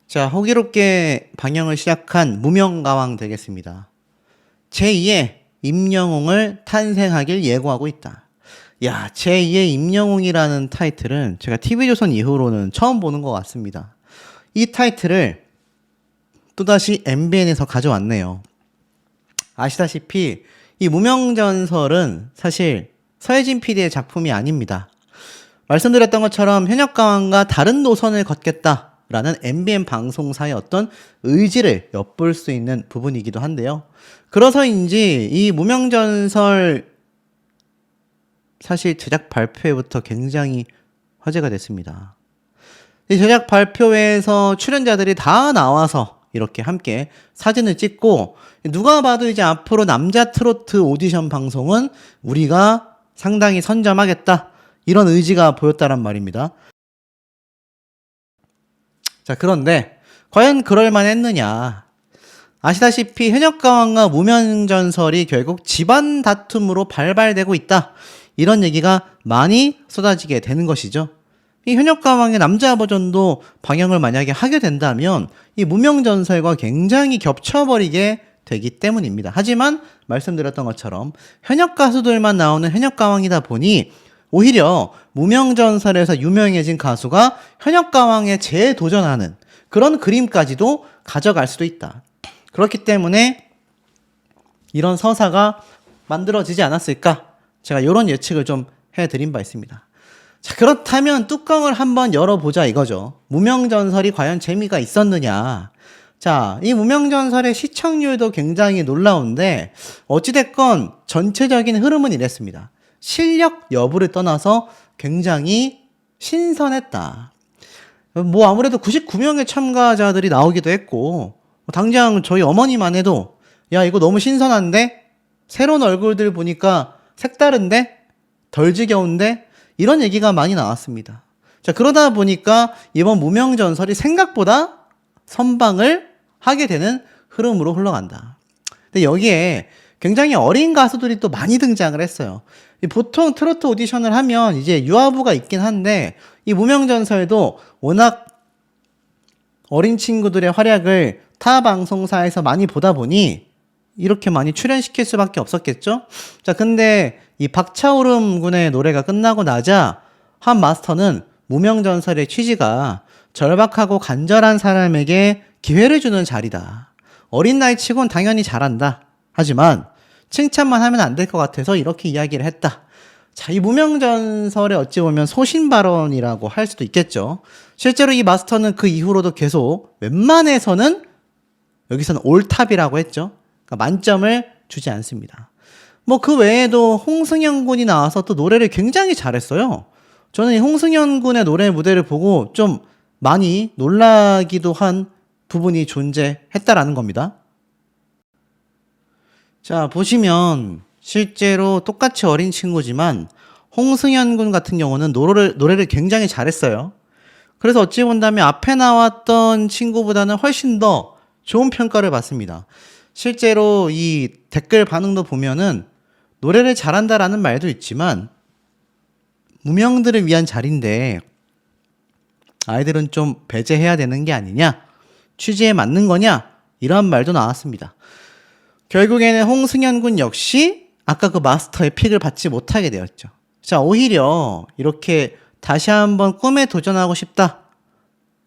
자, 호기롭게 방영을 시작한 무명가왕 되겠습니다. 제2의 임영웅을 탄생하길 예고하고 있다. 야, 제2의 임영웅이라는 타이틀은 제가 TV조선 이후로는 처음 보는 것 같습니다. 이 타이틀을 또다시 MBN에서 가져왔네요. 아시다시피 이 무명전설은 사실 서혜진 PD의 작품이 아닙니다. 말씀드렸던 것처럼 현역가왕과 다른 노선을 걷겠다라는 MBN 방송사의 어떤 의지를 엿볼 수 있는 부분이기도 한데요. 그래서인지 이 무명전설 사실 제작 발표회부터 굉장히 화제가 됐습니다. 이 제작 발표회에서 출연자들이 다 나와서 이렇게 함께 사진을 찍고, 누가 봐도 이제 앞으로 남자 트로트 오디션 방송은 우리가 상당히 선점하겠다, 이런 의지가 보였다란 말입니다. 자, 그런데 과연 그럴만 했느냐. 아시다시피 현역가왕과 무명전설이 결국 집안 다툼으로 발발되고 있다, 이런 얘기가 많이 쏟아지게 되는 것이죠. 이 현역가왕의 남자 버전도 방영을 만약에 하게 된다면 이 무명전설과 굉장히 겹쳐버리게 되기 때문입니다. 하지만 말씀드렸던 것처럼 현역 가수들만 나오는 현역가왕이다 보니 오히려 무명전설에서 유명해진 가수가 현역가왕에 재도전하는 그런 그림까지도 가져갈 수도 있다. 그렇기 때문에 이런 서사가 만들어지지 않았을까? 제가 이런 예측을 좀 해드린 바 있습니다. 자, 그렇다면 뚜껑을 한번 열어보자 이거죠. 무명전설이 과연 재미가 있었느냐. 자, 이 무명전설의 시청률도 굉장히 놀라운데 어찌됐건 전체적인 흐름은 이랬습니다. 실력 여부를 떠나서 굉장히 신선했다. 뭐 아무래도 99명의 참가자들이 나오기도 했고, 당장 저희 어머니만 해도 야, 이거 너무 신선한데? 새로운 얼굴들 보니까 색다른데? 덜 지겨운데? 이런 얘기가 많이 나왔습니다. 자, 그러다 보니까 이번 무명전설이 생각보다 선방을 하게 되는 흐름으로 흘러간다. 근데 여기에 굉장히 어린 가수들이 또 많이 등장을 했어요. 보통 트로트 오디션을 하면 이제 유아부가 있긴 한데 이 무명전설도 워낙 어린 친구들의 활약을 타 방송사에서 많이 보다 보니 이렇게 많이 출연시킬 수밖에 없었겠죠? 자, 근데 이 박차오름 군의 노래가 끝나고 나자 한 마스터는 무명전설의 취지가 절박하고 간절한 사람에게 기회를 주는 자리다. 어린 나이 치곤 당연히 잘한다. 하지만 칭찬만 하면 안 될 것 같아서 이렇게 이야기를 했다. 자, 이 무명전설의 어찌 보면 소신 발언이라고 할 수도 있겠죠. 실제로 이 마스터는 그 이후로도 계속 웬만해서는 여기서는 올탑이라고 했죠. 그러니까 만점을 주지 않습니다. 뭐 그 외에도 홍승현 군이 나와서 또 노래를 굉장히 잘했어요. 저는 이 홍승현 군의 노래 무대를 보고 좀 많이 놀라기도 한 부분이 존재했다라는 겁니다. 자, 보시면 실제로 똑같이 어린 친구지만 홍승현 군 같은 경우는 노래를 굉장히 잘했어요. 그래서 어찌 본다면 앞에 나왔던 친구보다는 훨씬 더 좋은 평가를 받습니다. 실제로 이 댓글 반응도 보면은 노래를 잘한다라는 말도 있지만 무명들을 위한 자리인데 아이들은 좀 배제해야 되는 게 아니냐, 취지에 맞는 거냐, 이런 말도 나왔습니다. 결국에는 홍승현 군 역시 아까 그 마스터의 픽을 받지 못하게 되었죠. 자, 오히려 이렇게 다시 한번 꿈에 도전하고 싶다,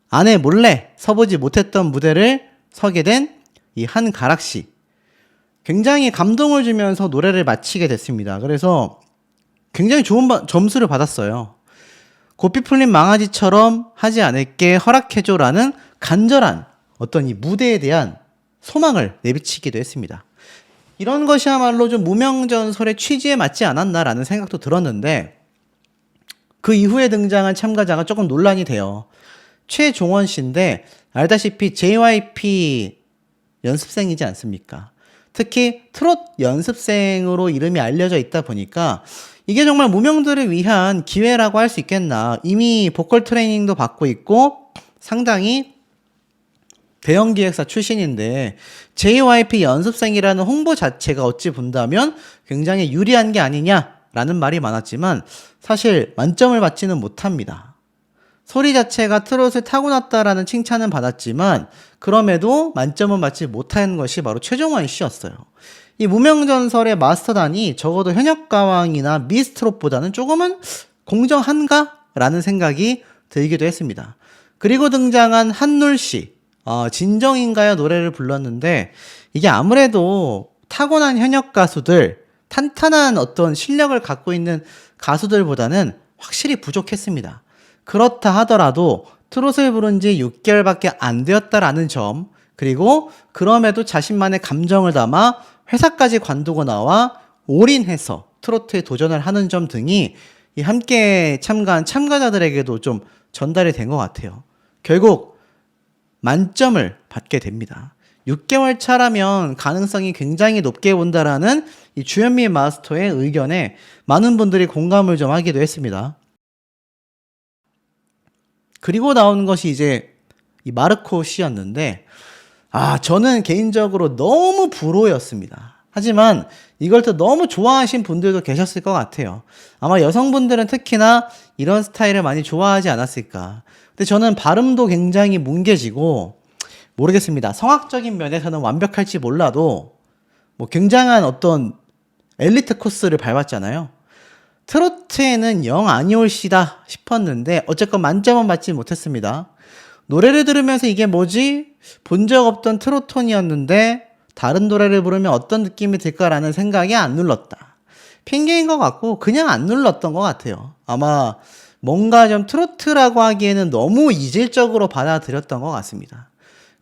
아내 몰래 서보지 못했던 무대를 서게 된 이 한가락씨, 굉장히 감동을 주면서 노래를 마치게 됐습니다. 그래서 굉장히 좋은 점수를 받았어요. 고삐 풀린 망아지처럼 하지 않을게 허락해줘라는 간절한 어떤 이 무대에 대한 소망을 내비치기도 했습니다. 이런 것이야말로 좀 무명전설의 취지에 맞지 않았나라는 생각도 들었는데 그 이후에 등장한 참가자가 조금 논란이 돼요. 최종원 씨인데 알다시피 JYP 연습생이지 않습니까? 특히 트롯 연습생으로 이름이 알려져 있다 보니까 이게 정말 무명들을 위한 기회라고 할 수 있겠나. 이미 보컬 트레이닝도 받고 있고 상당히 대형 기획사 출신인데 JYP 연습생이라는 홍보 자체가 어찌 본다면 굉장히 유리한 게 아니냐라는 말이 많았지만 사실 만점을 받지는 못합니다. 소리 자체가 트롯을 타고났다라는 칭찬은 받았지만 그럼에도 만점은 받지 못한 것이 바로 최종원 씨였어요. 이 무명전설의 마스터단이 적어도 현역가왕이나 미스트롯보다는 조금은 공정한가? 라는 생각이 들기도 했습니다. 그리고 등장한 한눌 씨, 진정인가요? 노래를 불렀는데 이게 아무래도 타고난 현역 가수들, 탄탄한 어떤 실력을 갖고 있는 가수들보다는 확실히 부족했습니다. 그렇다 하더라도 트롯을 부른 지 6개월밖에 안 되었다라는 점, 그리고 그럼에도 자신만의 감정을 담아 회사까지 관두고 나와 올인해서 트로트에 도전을 하는 점 등이 이 함께 참가한 참가자들에게도 좀 전달이 된 것 같아요. 결국 만점을 받게 됩니다. 6개월 차라면 가능성이 굉장히 높게 본다라는 이 주현미 마스터의 의견에 많은 분들이 공감을 좀 하기도 했습니다. 그리고 나온 것이 이제 이 마르코 씨였는데, 저는 개인적으로 너무 불호였습니다. 하지만 이걸 또 너무 좋아하신 분들도 계셨을 것 같아요. 아마 여성분들은 특히나 이런 스타일을 많이 좋아하지 않았을까. 근데 저는 발음도 굉장히 뭉개지고, 모르겠습니다. 성악적인 면에서는 완벽할지 몰라도 뭐 굉장한 어떤 엘리트 코스를 밟았잖아요. 트로트에는 영 아니올시다 싶었는데 어쨌건 만점은 받지 못했습니다. 노래를 들으면서 이게 뭐지? 본 적 없던 트로톤이었는데 다른 노래를 부르면 어떤 느낌이 들까라는 생각이 안 눌렀다. 핑계인 것 같고 그냥 안 눌렀던 것 같아요. 아마 뭔가 좀 트로트라고 하기에는 너무 이질적으로 받아들였던 것 같습니다.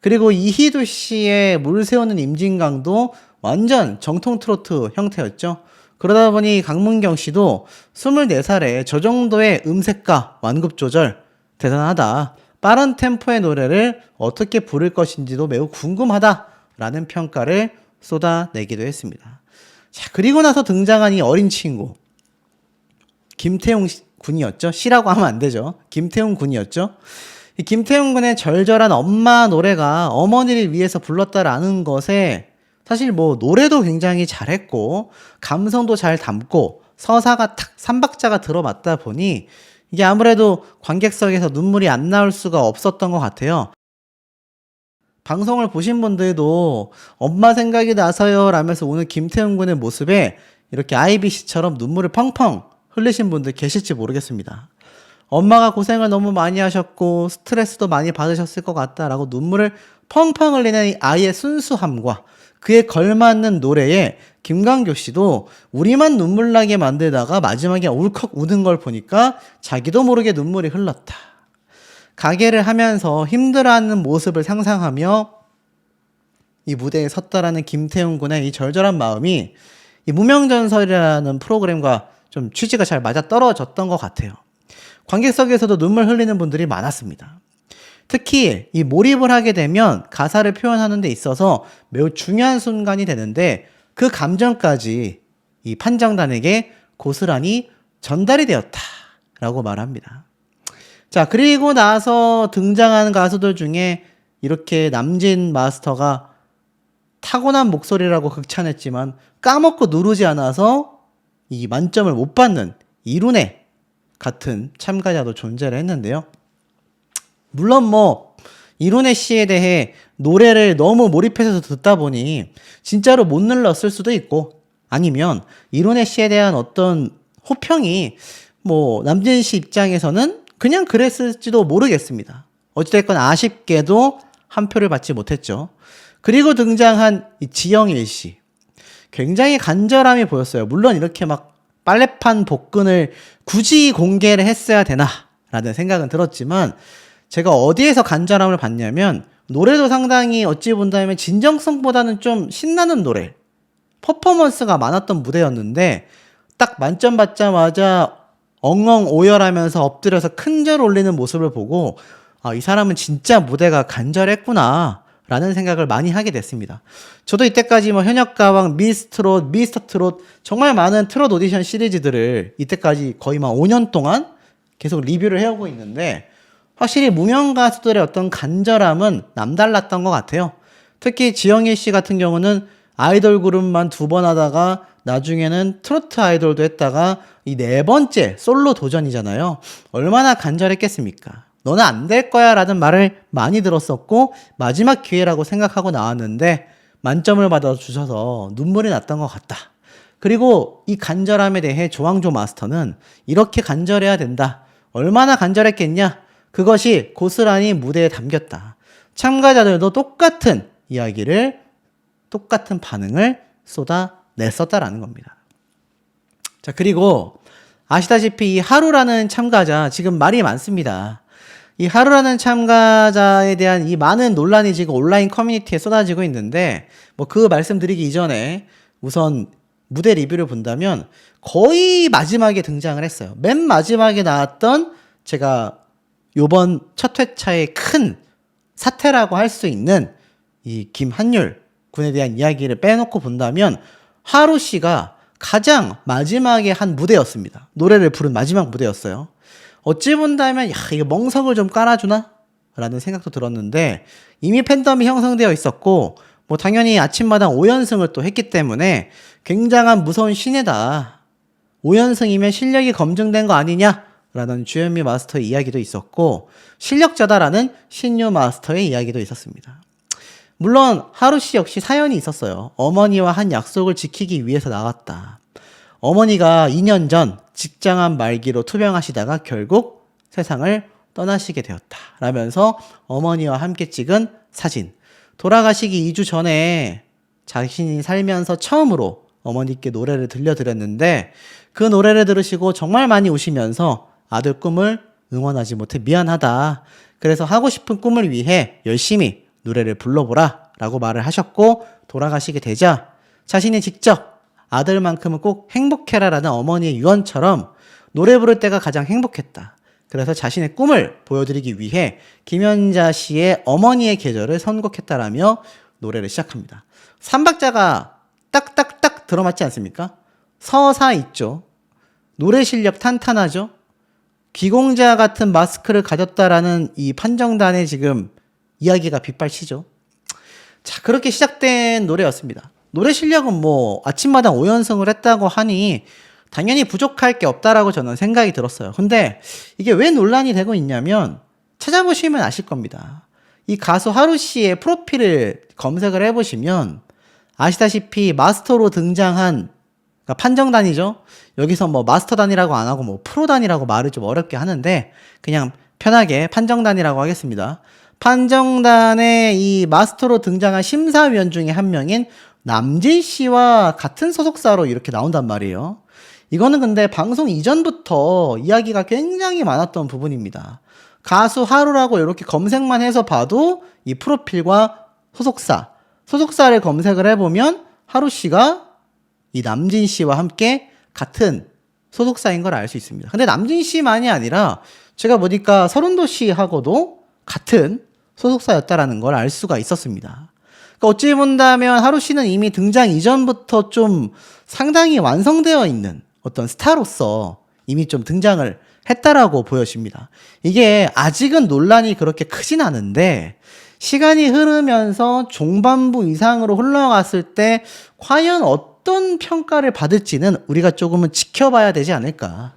그리고 이희두 씨의 물 세우는 임진강도 완전 정통 트로트 형태였죠. 그러다 보니 강문경 씨도 24살에 저 정도의 음색과 완급 조절 대단하다. 빠른 템포의 노래를 어떻게 부를 것인지도 매우 궁금하다라는 평가를 쏟아내기도 했습니다. 자, 그리고 나서 등장한 이 어린 친구. 김태용 군이었죠. 씨라고 하면 안 되죠. 김태용 군이었죠. 이 김태용 군의 절절한 엄마 노래가 어머니를 위해서 불렀다라는 것에 사실 뭐 노래도 굉장히 잘했고 감성도 잘 담고 서사가 탁 3박자가 들어맞다 보니 이게 아무래도 관객석에서 눈물이 안 나올 수가 없었던 것 같아요. 방송을 보신 분들도 엄마 생각이 나서요 라면서 오늘 김태훈 군의 모습에 이렇게 IBC처럼 눈물을 펑펑 흘리신 분들 계실지 모르겠습니다. 엄마가 고생을 너무 많이 하셨고 스트레스도 많이 받으셨을 것 같다라고 눈물을 펑펑 흘리는 이 아이의 순수함과 그에 걸맞는 노래에 김광교 씨도 우리만 눈물 나게 만들다가 마지막에 울컥 우는 걸 보니까 자기도 모르게 눈물이 흘렀다. 가게를 하면서 힘들어하는 모습을 상상하며 이 무대에 섰다라는 김태훈 군의 이 절절한 마음이 이 무명전설이라는 프로그램과 좀 취지가 잘 맞아 떨어졌던 것 같아요. 관객석에서도 눈물 흘리는 분들이 많았습니다. 특히 이 몰입을 하게 되면 가사를 표현하는 데 있어서 매우 중요한 순간이 되는데 그 감정까지 이 판정단에게 고스란히 전달이 되었다라고 말합니다. 자, 그리고 나서 등장하는 가수들 중에 이렇게 남진 마스터가 타고난 목소리라고 극찬했지만 까먹고 누르지 않아서 이 만점을 못 받는 이룬의 같은 참가자도 존재를 했는데요. 물론 뭐 이룬혜 씨에 대해 노래를 너무 몰입해서 듣다 보니 진짜로 못 눌렀을 수도 있고 아니면 이룬혜 씨에 대한 어떤 호평이 뭐 남진 씨 입장에서는 그냥 그랬을지도 모르겠습니다. 어찌됐건 아쉽게도 한 표를 받지 못했죠. 그리고 등장한 이 지영일 씨. 굉장히 간절함이 보였어요. 물론 이렇게 막 빨래판 복근을 굳이 공개를 했어야 되나 라는 생각은 들었지만 제가 어디에서 간절함을 봤냐면 노래도 상당히 어찌 본다면 진정성보다는 좀 신나는 노래 퍼포먼스가 많았던 무대였는데 딱 만점 받자마자 엉엉 오열하면서 엎드려서 큰절 올리는 모습을 보고 이 사람은 진짜 무대가 간절했구나 라는 생각을 많이 하게 됐습니다. 저도 이때까지 뭐 현역가왕, 미스트롯, 미스터트롯 정말 많은 트롯 오디션 시리즈들을 이때까지 거의 막 5년 동안 계속 리뷰를 해오고 있는데 확실히 무명 가수들의 어떤 간절함은 남달랐던 것 같아요. 특히 지영일 씨 같은 경우는 아이돌 그룹만 2번 하다가 나중에는 트로트 아이돌도 했다가 이 4번째 솔로 도전이잖아요. 얼마나 간절했겠습니까? 너는 안 될 거야 라는 말을 많이 들었었고 마지막 기회라고 생각하고 나왔는데 만점을 받아주셔서 눈물이 났던 것 같다. 그리고 이 간절함에 대해 조항조 마스터는 이렇게 간절해야 된다. 얼마나 간절했겠냐? 그것이 고스란히 무대에 담겼다. 참가자들도 똑같은 이야기를, 똑같은 반응을 쏟아냈었다라는 겁니다. 자, 그리고 아시다시피 이 하루라는 참가자, 지금 말이 많습니다. 이 하루라는 참가자에 대한 이 많은 논란이 지금 온라인 커뮤니티에 쏟아지고 있는데, 뭐 그 말씀드리기 이전에 우선 무대 리뷰를 본다면 거의 마지막에 등장을 했어요. 맨 마지막에 나왔던 제가 요번 첫 회차의 큰 사태라고 할 수 있는 이 김한율 군에 대한 이야기를 빼놓고 본다면 하루 씨가 가장 마지막에 한 무대였습니다. 노래를 부른 마지막 무대였어요. 어찌 본다면 이거 멍석을 좀 깔아주나? 라는 생각도 들었는데 이미 팬덤이 형성되어 있었고 뭐 당연히 아침마당 5연승을 또 했기 때문에 굉장한 무서운 신예다. 5연승이면 실력이 검증된 거 아니냐? 라는 주현미 마스터의 이야기도 있었고 실력자다라는 신유 마스터의 이야기도 있었습니다. 물론 하루 씨 역시 사연이 있었어요. 어머니와 한 약속을 지키기 위해서 나왔다. 어머니가 2년 전 직장암 말기로 투병하시다가 결국 세상을 떠나시게 되었다. 라면서 어머니와 함께 찍은 사진. 돌아가시기 2주 전에 자신이 살면서 처음으로 어머니께 노래를 들려드렸는데 그 노래를 들으시고 정말 많이 우시면서 아들 꿈을 응원하지 못해 미안하다. 그래서 하고 싶은 꿈을 위해 열심히 노래를 불러보라 라고 말을 하셨고 돌아가시게 되자 자신이 직접 아들만큼은 꼭 행복해라 라는 어머니의 유언처럼 노래 부를 때가 가장 행복했다. 그래서 자신의 꿈을 보여드리기 위해 김연자 씨의 어머니의 계절을 선곡했다라며 노래를 시작합니다. 삼박자가 딱딱딱 들어맞지 않습니까? 서사 있죠. 노래 실력 탄탄하죠. 귀공자 같은 마스크를 가졌다라는 이 판정단의 지금 이야기가 빗발치죠. 자, 그렇게 시작된 노래였습니다. 노래 실력은 뭐 아침마당 5연승을 했다고 하니 당연히 부족할 게 없다라고 저는 생각이 들었어요. 근데 이게 왜 논란이 되고 있냐면 찾아보시면 아실 겁니다. 이 가수 하루 씨의 프로필을 검색을 해보시면 아시다시피 마스터로 등장한 그러니까 판정단이죠. 여기서 뭐 마스터단이라고 안 하고 뭐 프로단이라고 말을 좀 어렵게 하는데 그냥 편하게 판정단이라고 하겠습니다. 판정단의 이 마스터로 등장한 심사위원 중에 한 명인 남진 씨와 같은 소속사로 이렇게 나온단 말이에요. 이거는 근데 방송 이전부터 이야기가 굉장히 많았던 부분입니다. 가수 하루라고 이렇게 검색만 해서 봐도 이 프로필과 소속사를 검색을 해보면 하루 씨가 이 남진 씨와 함께 같은 소속사인 걸 알 수 있습니다. 근데 남진 씨만이 아니라 제가 보니까 서른도 씨하고도 같은 소속사였다라는 걸 알 수가 있었습니다. 그러니까 어찌 본다면 하루 씨는 이미 등장 이전부터 좀 상당히 완성되어 있는 어떤 스타로서 이미 좀 등장을 했다라고 보여집니다. 이게 아직은 논란이 그렇게 크진 않은데 시간이 흐르면서 중반부 이상으로 흘러갔을 때 과연 어떤 평가를 받을지는 우리가 조금은 지켜봐야 되지 않을까.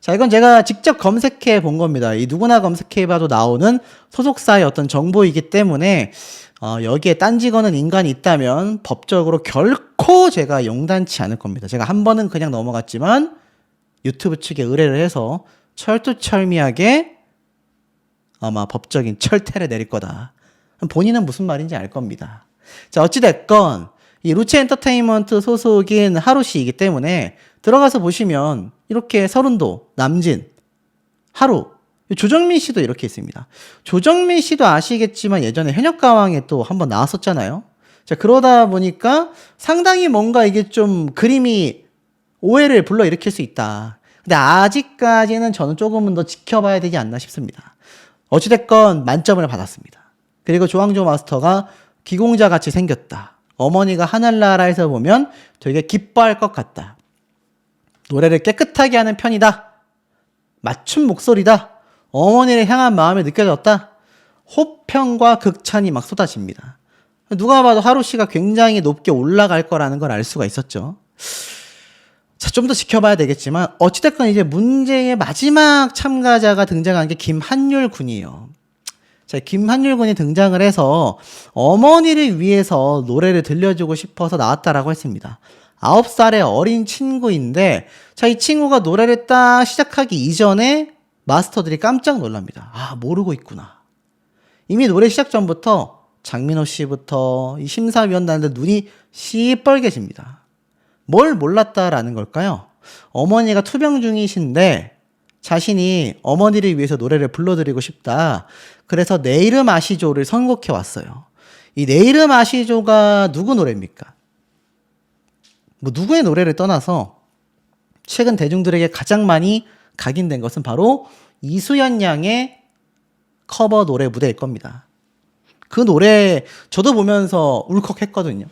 자, 이건 제가 직접 검색해 본 겁니다. 이 누구나 검색해 봐도 나오는 소속사의 어떤 정보이기 때문에 여기에 딴지 거는 인간이 있다면 법적으로 결코 제가 용단치 않을 겁니다. 제가 한 번은 그냥 넘어갔지만 유튜브 측에 의뢰를 해서 철두철미하게 아마 법적인 철퇴를 내릴 거다. 본인은 무슨 말인지 알 겁니다. 자, 어찌됐건 이 루치 엔터테인먼트 소속인 하루 씨이기 때문에 들어가서 보시면 이렇게 서른도, 남진, 하루, 조정민 씨도 이렇게 있습니다. 조정민 씨도 아시겠지만 예전에 현역가왕에 또 한번 나왔었잖아요. 자, 그러다 보니까 상당히 뭔가 이게 좀 그림이 오해를 불러일으킬 수 있다. 근데 아직까지는 저는 조금은 더 지켜봐야 되지 않나 싶습니다. 어찌됐건 만점을 받았습니다. 그리고 조항조 마스터가 기공자 같이 생겼다. 어머니가 하늘나라에서 보면 되게 기뻐할 것 같다. 노래를 깨끗하게 하는 편이다. 맞춤 목소리다. 어머니를 향한 마음이 느껴졌다. 호평과 극찬이 막 쏟아집니다. 누가 봐도 하루 씨가 굉장히 높게 올라갈 거라는 걸 알 수가 있었죠. 자, 좀 더 지켜봐야 되겠지만 어찌됐건 이제 문제의 마지막 참가자가 등장한 게 김한율 군이에요. 자, 김한율 군이 등장을 해서 어머니를 위해서 노래를 들려주고 싶어서 나왔다라고 했습니다. 9살의 어린 친구인데, 자, 이 친구가 노래를 딱 시작하기 이전에 마스터들이 깜짝 놀랍니다. 아, 모르고 있구나. 이미 노래 시작 전부터 장민호 씨부터 이 심사위원단들 눈이 시뻘개집니다. 뭘 몰랐다라는 걸까요? 어머니가 투병 중이신데 자신이 어머니를 위해서 노래를 불러드리고 싶다. 그래서 내 이름 아시죠를 선곡해 왔어요. 이 내 이름 아시죠가 누구 노래입니까? 뭐 누구의 노래를 떠나서 최근 대중들에게 가장 많이 각인된 것은 바로 이수연 양의 커버 노래 무대일 겁니다. 그 노래 저도 보면서 울컥했거든요.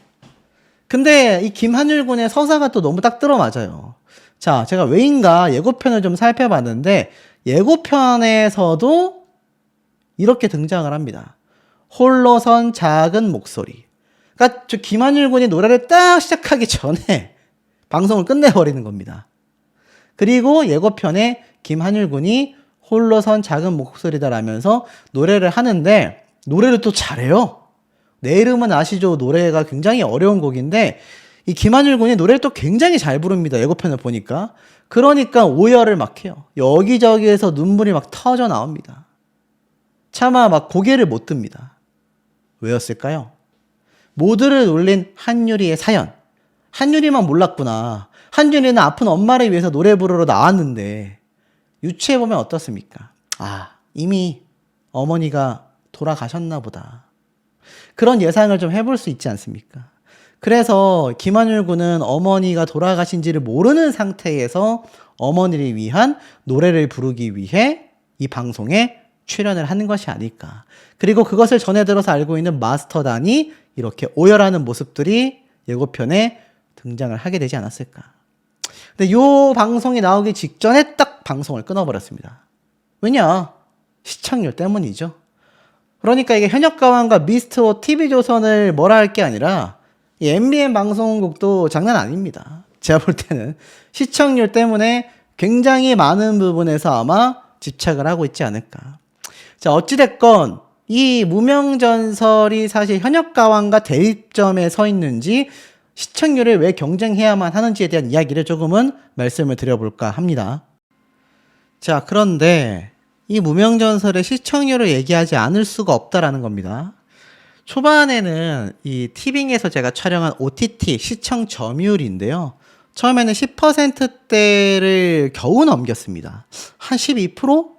근데 이 김한율 군의 서사가 또 너무 딱 들어맞아요. 자, 제가 왜인가 예고편을 좀 살펴봤는데 예고편에서도 이렇게 등장을 합니다. 홀로 선 작은 목소리. 그러니까 저 김한율 군이 노래를 딱 시작하기 전에 방송을 끝내버리는 겁니다. 그리고 예고편에 김한율 군이 홀로 선 작은 목소리다라면서 노래를 하는데 노래를 또 잘해요. 내 이름은 아시죠? 노래가 굉장히 어려운 곡인데 이 김한율 군이 노래를 또 굉장히 잘 부릅니다. 예고편을 보니까. 그러니까 오열을 막 해요. 여기저기에서 눈물이 막 터져 나옵니다. 차마 막 고개를 못 듭니다. 왜였을까요? 모두를 놀린 한율이의 사연. 한율이만 몰랐구나. 한율이는 아픈 엄마를 위해서 노래 부르러 나왔는데 유추해보면 어떻습니까? 아, 이미 어머니가 돌아가셨나 보다. 그런 예상을 좀 해볼 수 있지 않습니까? 그래서 김한율 군은 어머니가 돌아가신지를 모르는 상태에서 어머니를 위한 노래를 부르기 위해 이 방송에 출연을 하는 것이 아닐까. 그리고 그것을 전해 들어서 알고 있는 마스터단이 이렇게 오열하는 모습들이 예고편에 등장을 하게 되지 않았을까. 근데 요 방송이 나오기 직전에 딱 방송을 끊어버렸습니다. 왜냐? 시청률 때문이죠. 그러니까 이게 현역가왕과 미스트롯 TV조선을 뭐라 할 게 아니라 이 MBN 방송국도 장난 아닙니다. 제가 볼 때는 시청률 때문에 굉장히 많은 부분에서 아마 집착을 하고 있지 않을까. 자, 어찌됐건 이 무명전설이 사실 현역가왕과 대립점에 서 있는지 시청률을 왜 경쟁해야만 하는지에 대한 이야기를 조금은 말씀을 드려볼까 합니다. 자, 그런데 이 무명전설의 시청률을 얘기하지 않을 수가 없다라는 겁니다. 초반에는 이 티빙에서 제가 촬영한 OTT 시청 점유율인데요. 처음에는 10%대를 겨우 넘겼습니다. 한 12%?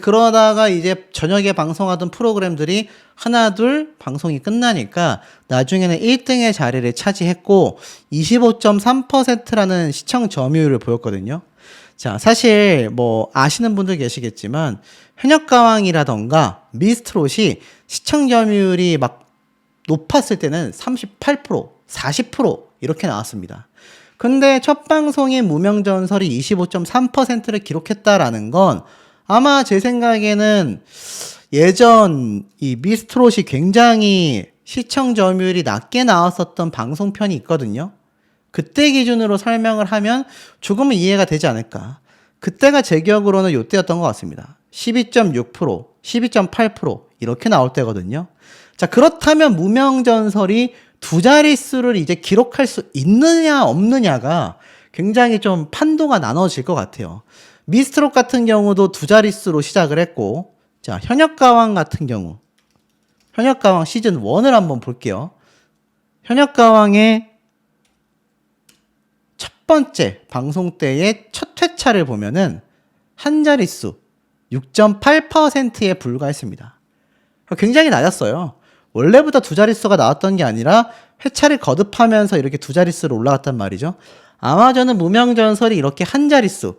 그러다가 이제 저녁에 방송하던 프로그램들이 하나 둘 방송이 끝나니까 나중에는 1등의 자리를 차지했고 25.3%라는 시청 점유율을 보였거든요. 자, 사실 뭐 아시는 분들 계시겠지만 현역가왕이라던가 미스트롯이 시청 점유율이 막 높았을 때는 38%, 40% 이렇게 나왔습니다. 근데 첫 방송인 무명전설이 25.3%를 기록했다라는 건 아마 제 생각에는 예전 이 미스트롯이 굉장히 시청 점유율이 낮게 나왔었던 방송편이 있거든요. 그때 기준으로 설명을 하면 조금은 이해가 되지 않을까. 그때가 제 기억으로는 요때였던 것 같습니다. 12.6%, 12.8% 이렇게 나올 때거든요. 자, 그렇다면 무명전설이 두 자릿수를 이제 기록할 수 있느냐 없느냐가 굉장히 좀 판도가 나눠질 것 같아요. 미스트롯 같은 경우도 두 자릿수로 시작을 했고, 자, 현역가왕 같은 경우, 현역가왕 시즌 1을 한번 볼게요. 현역가왕의 첫 번째 방송 때의 첫 회차를 보면은 한 자릿수 6.8%에 불과했습니다. 굉장히 낮았어요. 원래부터 두 자릿수가 나왔던 게 아니라 회차를 거듭하면서 이렇게 두 자릿수로 올라갔단 말이죠. 아마 저는 무명전설이 이렇게 한 자릿수,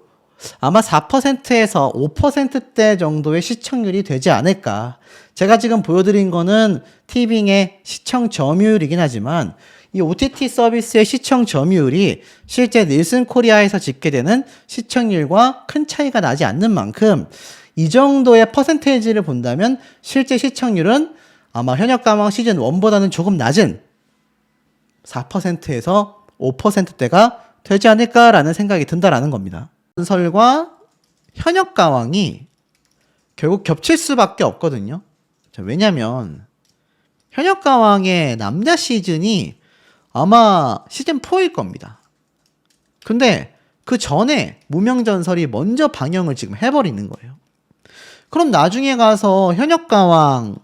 아마 4%에서 5%대 정도의 시청률이 되지 않을까. 제가 지금 보여드린 거는 티빙의 시청 점유율이긴 하지만 이 OTT 서비스의 시청 점유율이 실제 닐슨 코리아에서 집계되는 시청률과 큰 차이가 나지 않는 만큼 이 정도의 퍼센테이지를 본다면 실제 시청률은 아마 현역가왕 시즌 1보다는 조금 낮은 4%에서 5%대가 되지 않을까라는 생각이 든다라는 겁니다. 전설과 현역가왕이 결국 겹칠 수밖에 없거든요. 자, 왜냐면 현역가왕의 남자 시즌이 아마 시즌 4일 겁니다. 근데 그 전에 무명전설이 먼저 방영을 지금 해버리는 거예요. 그럼 나중에 가서 현역가왕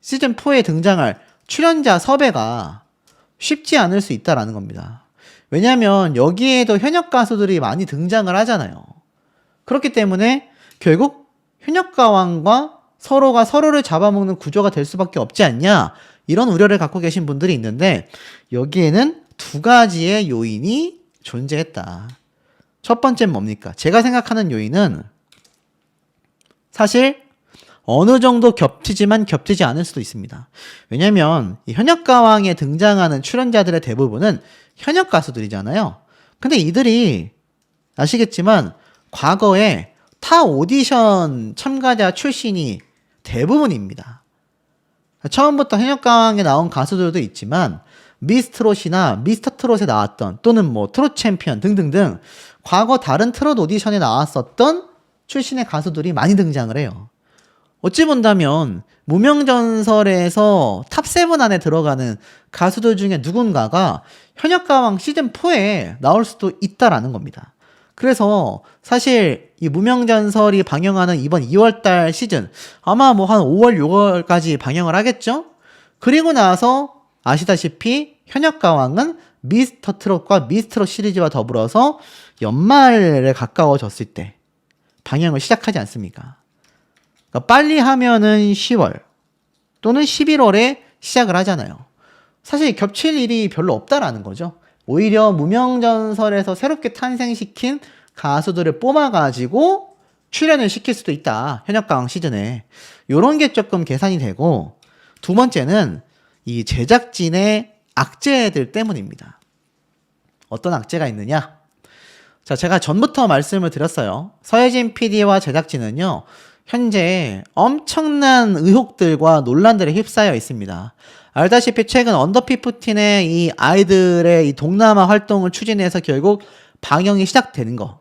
시즌 4에 등장할 출연자 섭외가 쉽지 않을 수 있다라는 겁니다. 왜냐면 여기에도 현역 가수들이 많이 등장을 하잖아요. 그렇기 때문에 결국 현역가왕과 서로가 서로를 잡아먹는 구조가 될 수밖에 없지 않냐, 이런 우려를 갖고 계신 분들이 있는데, 여기에는 두 가지의 요인이 존재했다. 첫 번째는 뭡니까? 제가 생각하는 요인은 사실 어느 정도 겹치지만 겹치지 않을 수도 있습니다. 왜냐면 이 현역가왕에 등장하는 출연자들의 대부분은 현역 가수들이잖아요. 근데 이들이 아시겠지만 과거에 타 오디션 참가자 출신이 대부분입니다. 처음부터 현역가왕에 나온 가수들도 있지만 미스트롯이나 미스터트롯에 나왔던, 또는 뭐 트롯 챔피언 등등등 과거 다른 트롯 오디션에 나왔었던 출신의 가수들이 많이 등장을 해요. 어찌 본다면 무명전설에서 탑7 안에 들어가는 가수들 중에 누군가가 현역가왕 시즌4에 나올 수도 있다라는 겁니다. 그래서 사실 이 무명전설이 방영하는 이번 2월달 시즌 아마 뭐 한 5월, 6월까지 방영을 하겠죠? 그리고 나서 아시다시피 현역가왕은 미스터트롯과 미스트롯 시리즈와 더불어서 연말에 가까워졌을 때 방영을 시작하지 않습니까? 그러니까 빨리 하면은 10월 또는 11월에 시작을 하잖아요. 사실 겹칠 일이 별로 없다라는 거죠. 오히려 무명전설에서 새롭게 탄생시킨 가수들을 뽑아가지고 출연을 시킬 수도 있다, 현역가왕 시즌에. 요런 게 조금 계산이 되고, 두 번째는 이 제작진의 악재들 때문입니다. 어떤 악재가 있느냐? 자, 제가 전부터 말씀을 드렸어요. 서혜진 PD와 제작진은요, 현재 엄청난 의혹들과 논란들에 휩싸여 있습니다. 알다시피 최근 언더피프틴의 이 아이들의 이 동남아 활동을 추진해서 결국 방영이 시작되는 거.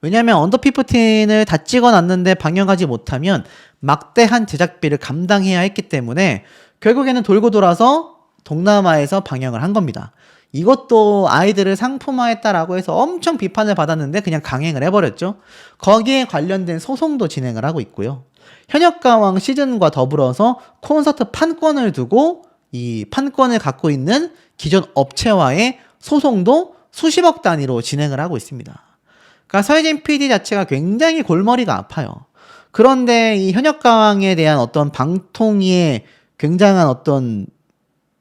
왜냐하면 언더피프틴을 다 찍어놨는데 방영하지 못하면 막대한 제작비를 감당해야 했기 때문에 결국에는 돌고 돌아서 동남아에서 방영을 한 겁니다. 이것도 아이들을 상품화했다라고 해서 엄청 비판을 받았는데 그냥 강행을 해버렸죠. 거기에 관련된 소송도 진행을 하고 있고요. 현역가왕 시즌과 더불어서 콘서트 판권을 두고 이 판권을 갖고 있는 기존 업체와의 소송도 수십억 단위로 진행을 하고 있습니다. 그러니까 서혜진 PD 자체가 굉장히 골머리가 아파요. 그런데 이 현역가왕에 대한 어떤 방통위의 굉장한 어떤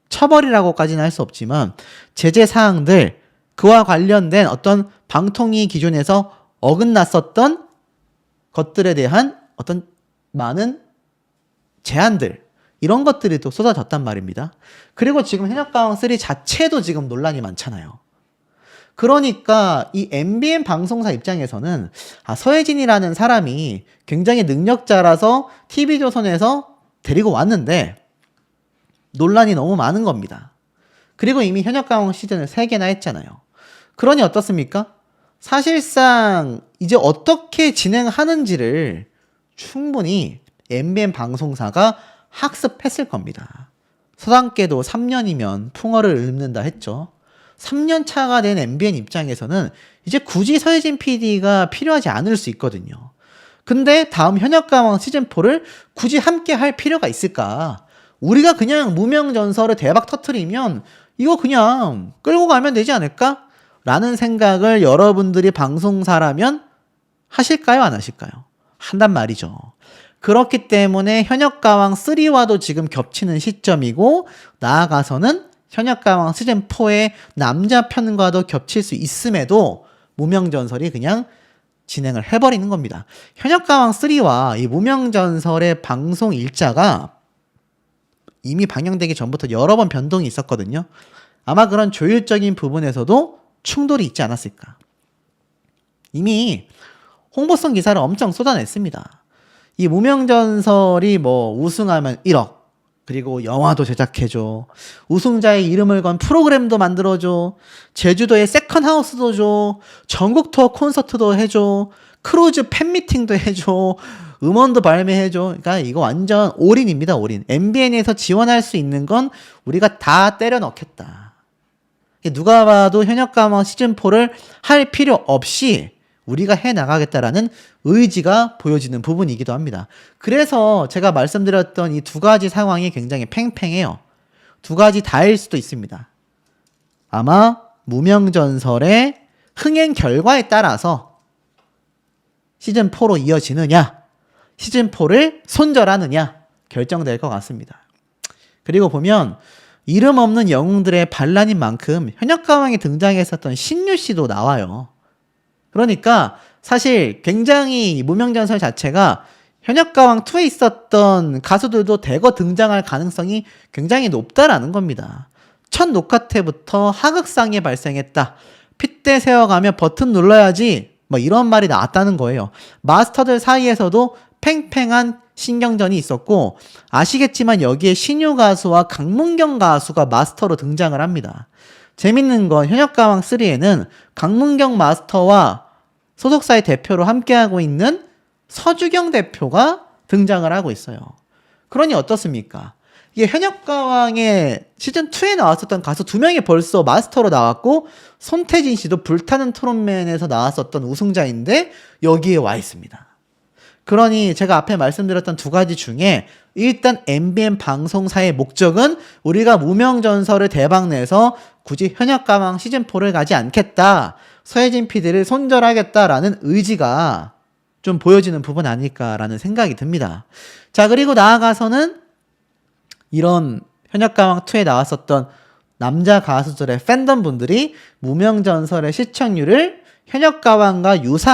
처벌이라고까지는 할 수 없지만 제재 사항들, 그와 관련된 어떤 방통위 기준에서 어긋났었던 것들에 대한 어떤 많은 제한들, 이런 것들이 또 쏟아졌단 말입니다. 그리고 지금 현역가왕 3 자체도 지금 논란이 많잖아요. 그러니까 이 MBN 방송사 입장에서는 서혜진이라는 사람이 굉장히 능력자라서 TV조선에서 데리고 왔는데 논란이 너무 많은 겁니다. 그리고 이미 현역가왕 시즌을 3개나 했잖아요. 그러니 어떻습니까? 사실상 이제 어떻게 진행하는지를 충분히 MBN 방송사가 학습했을 겁니다. 서당께도 3년이면 풍어를 읊는다 했죠. 3년 차가 된 MBN 입장에서는 이제 굳이 서혜진 PD가 필요하지 않을 수 있거든요. 근데 다음 현역가왕 시즌4를 굳이 함께 할 필요가 있을까? 우리가 그냥 무명전설을 대박 터트리면 이거 그냥 끌고 가면 되지 않을까? 라는 생각을 여러분들이 방송사라면 하실까요? 안 하실까요? 한단 말이죠. 그렇기 때문에 현역가왕 3와도 지금 겹치는 시점이고, 나아가서는 현역가왕 시즌4의 남자 편과도 겹칠 수 있음에도 무명전설이 그냥 진행을 해버리는 겁니다. 현역가왕 3와 이 무명전설의 방송 일자가 이미 방영되기 전부터 여러 번 변동이 있었거든요. 아마 그런 조율적인 부분에서도 충돌이 있지 않았을까. 이미 홍보성 기사를 엄청 쏟아냈습니다. 이 무명전설이 뭐 우승하면 1억, 그리고 영화도 제작해줘. 우승자의 이름을 건 프로그램도 만들어줘. 제주도에 세컨하우스도 줘. 전국 투어 콘서트도 해줘. 크루즈 팬미팅도 해줘. 음원도 발매해줘. 그러니까 이거 완전 올인입니다. 올인. MBN에서 지원할 수 있는 건 우리가 다 때려 넣겠다. 누가 봐도 현역가왕 시즌4를 할 필요 없이 우리가 해나가겠다라는 의지가 보여지는 부분이기도 합니다. 그래서 제가 말씀드렸던 이 두 가지 상황이 굉장히 팽팽해요. 두 가지 다일 수도 있습니다. 아마 무명전설의 흥행 결과에 따라서 시즌4로 이어지느냐, 시즌4를 손절하느냐 결정될 것 같습니다. 그리고 보면 이름 없는 영웅들의 반란인 만큼 현역가왕에 등장했었던 신유씨도 나와요. 그러니까 사실 굉장히 무명전설 자체가 현역가왕2에 있었던 가수들도 대거 등장할 가능성이 굉장히 높다라는 겁니다. 첫 녹화 때부터 하극상이 발생했다. 핏대 세워가며 버튼 눌러야지. 뭐 이런 말이 나왔다는 거예요. 마스터들 사이에서도 팽팽한 신경전이 있었고 아시겠지만 여기에 신유 가수와 강문경 가수가 마스터로 등장을 합니다. 재밌는 건 현역가왕 3에는 강문경 마스터와 소속사의 대표로 함께하고 있는 서주경 대표가 등장을 하고 있어요. 그러니 어떻습니까? 이게 현역가왕의 시즌2에 나왔었던 가수 2명이 벌써 마스터로 나왔고 손태진 씨도 불타는 트롯맨에서 나왔었던 우승자인데 여기에 와 있습니다. 그러니 제가 앞에 말씀드렸던 두 가지 중에 일단 MBN 방송사의 목적은 우리가 무명전설을 대박내서 굳이 현역가왕 시즌4를 가지 않겠다. 서혜진 PD를 손절하겠다라는 의지가 좀 보여지는 부분 아닐까라는 생각이 듭니다. 자, 그리고 나아가서는 이런 현역가왕2에 나왔었던 남자 가수들의 팬덤 분들이 무명전설의 시청률을 현역가왕과 유사